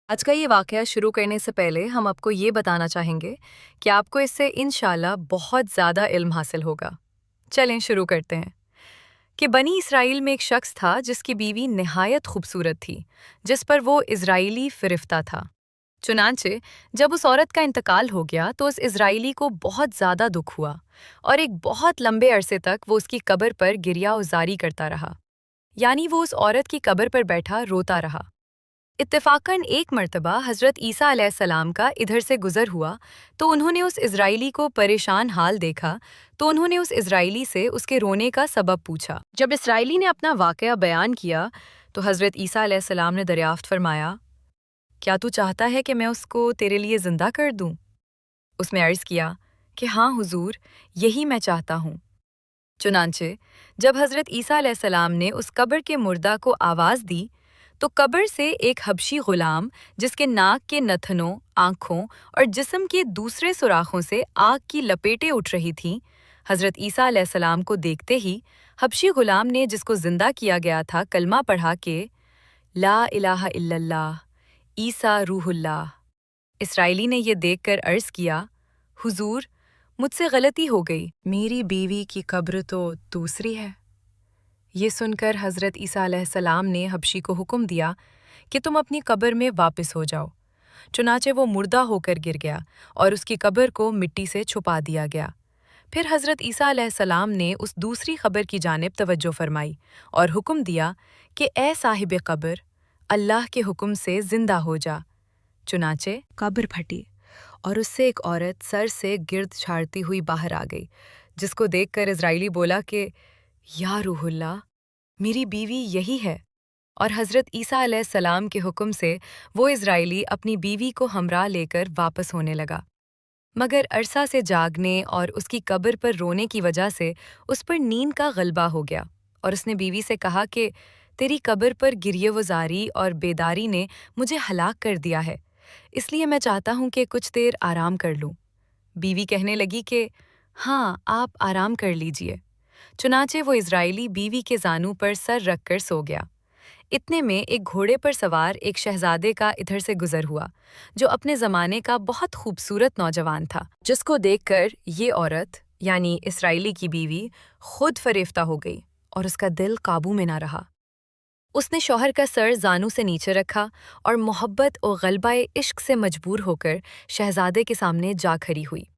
आज का ये वाक़या शुरू करने से पहले हम आपको ये बताना चाहेंगे कि आपको इससे इंशाल्लाह बहुत ज़्यादा इल्म हासिल होगा। चलें शुरू करते हैं कि बनी इसराइल में एक शख्स था जिसकी बीवी निहायत खूबसूरत थी, जिस पर वो इज़राइली फ़िरिश्ता था। चुनांचे जब उस औरत का इंतकाल हो गया तो उस इज़राइली को बहुत ज़्यादा दुख हुआ और एक बहुत लंबे अरसे तक वो उसकी कब्र पर गिरिया उज़ारी करता रहा। यानी वो उस औरत की कब्र पर बैठा रोता रहा। इत्तेफाकन एक मर्तबा हज़रत ईसा अलैहिस्सलाम का इधर से गुज़र हुआ तो उन्होंने उस इज़राइली को परेशान हाल देखा तो उन्होंने उस इज़राइली से उसके रोने का सबब पूछा। जब इज़राइली ने अपना वाक़या बयान किया तो हज़रत ईसा अलैहिस्सलाम ने दरियाफ़्त फरमाया, क्या तू चाहता है कि मैं उसको तेरे लिए ज़िंदा कर दूँ? उसने अर्ज़ किया कि हाँ हुज़ूर, यही मैं चाहता हूँ। चुनांचे जब हज़रत ईसा अलैहिस्सलाम ने उस कब्र के मुर्दा को आवाज़ दी तो कब्र से एक हबशी गुलाम जिसके नाक के नथनों, आँखों और जिस्म के दूसरे सुराखों से आग की लपेटें उठ रही थीं, हज़रत ईसा अलैहिस्सलाम को देखते ही हबशी गुलाम ने जिसको जिंदा किया गया था कलमा पढ़ा के ला इलाहा इल्लल्लाह ईसा रूहुल्लाह। इसराइली ने यह देखकर अर्ज़ किया, हुजूर, मुझसे गलती हो गई, मेरी बीवी की कब्र तो दूसरी है। ये सुनकर हज़रत ईसा अलैहिस्सलाम ने हबशी को हुक्म दिया कि तुम अपनी कब्र में वापस हो जाओ। चुनाचे वो मुर्दा होकर गिर गया और उसकी कब्र को मिट्टी से छुपा दिया गया। फिर हज़रत ईसा अलैहिस्सलाम ने उस दूसरी कब्र की जानिब तवज्जो फरमाई और हुक्म दिया कि ए साहिब कब्र, अल्लाह के हुक्म से जिंदा हो जा। चुनाचे कब्र फटी और उससे एक औरत सर से गिर्द छाड़ती हुई बाहर आ गई, जिसको देखकर इज़राइली बोला कि या रूहुल्लाह, मेरी बीवी यही है। और हज़रत ईसा अलैहिस्सलाम के हुक्म से वो इज़राइली अपनी बीवी को हमरा लेकर वापस होने लगा। मगर अरसा से जागने और उसकी कब्र पर रोने की वजह से उस पर नींद का गलबा हो गया और उसने बीवी से कहा कि तेरी कब्र पर गिरियवज़ारी और बेदारी ने मुझे हलाक कर दिया है, इसलिए मैं चाहता हूँ कि कुछ देर आराम कर लूँ। बीवी कहने लगी कि हाँ, आप आराम कर लीजिए। चुनाचे वो इज़राइली बीवी के जानू पर सर रखकर सो गया। इतने में एक घोड़े पर सवार एक शहजादे का इधर से गुजर हुआ, जो अपने ज़माने का बहुत खूबसूरत नौजवान था, जिसको देखकर ये औरत यानी इस्राएली की बीवी खुद फरेफ्ता हो गई और उसका दिल काबू में ना रहा। उसने शौहर का सर जानू से नीचे रखा और मोहब्बत और गलबाए इश्क से मजबूर होकर शहजादे के सामने जा खड़ी हुई।